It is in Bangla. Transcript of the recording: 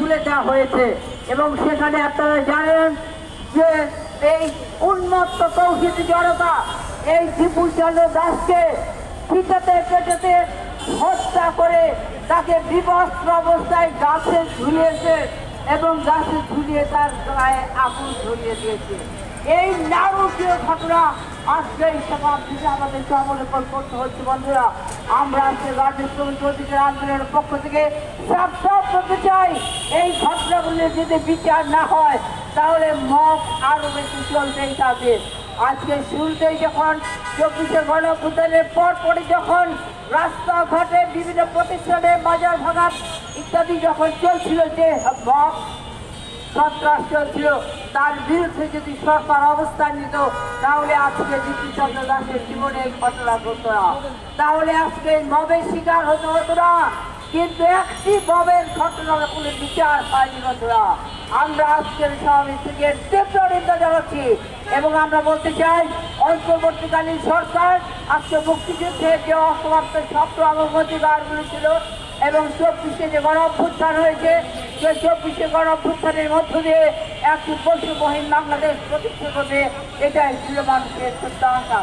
তুলে দেওয়া হয়েছে। এবং সেখানে আপনারা জানেন যে এই উন্মত্ত তৌহিদি জনতা এই দীপুচন্দ্র দাসকে পিটাতে পেটাতে হত্যা করে তাকে বিবস্ত্র অবস্থায় গাছে ঝুলিয়েছে এবং গাছে ঝুলিয়ে তার গায়ে আগুন ধরিয়ে দিয়েছে। এই নারকীয় ঘটনা আজকে এই শতাব্দীতে আমাদেরকে অবলোকন করতে হচ্ছে। বন্ধুরা, আমরা আজকে রাজ্য শ্রমিক অধিকার আন্দোলনের পক্ষ থেকে সাবধান করতে চাই, এই ঘটনাগুলির যদি বিচার না হয় তাহলে মব আরো বেশি চলতেই থাকবে। আজকে শুরুতেই যখন 24শে গণঅভ্যুত্থানের পরপরই যখন রাস্তাঘাটে বিভিন্ন প্রতিষ্ঠানে বাজার ভাঙা ইত্যাদি যখন চলছিল, যে মব সন্ত্রাস চলছিল, তার বিরুদ্ধে যদি সরকার অবস্থান নিত তাহলে আজকে দীপুচন্দ্র দাসের জীবনে এই ঘটনা ঘটতো না, তাহলে আজকে মবের শিকার হতে হতো না। কিন্তু একটি মবের ঘটনার কোনো বিচার পায়নি। বন্ধুরা, আমরা আজকের সমাবেশ থেকে তীব্র নিন্দা জানাচ্ছি এবং আমরা বলতে চাই অন্তর্বর্তীকালীন সরকার আজকে মুক্তিযুদ্ধের যে অসমাপ্ত স্বপ্ন এবং অধিকারগুলো ছিল এবং 24শে যে গণঅভ্যুত্থান হয়েছে, যে 24শে গণঅভ্যুত্থানের মধ্য দিয়ে একটি বৈষম্যহীন বাংলাদেশ প্রতিষ্ঠা করবে, এটাই ছিল মানুষের প্রত্যাশা।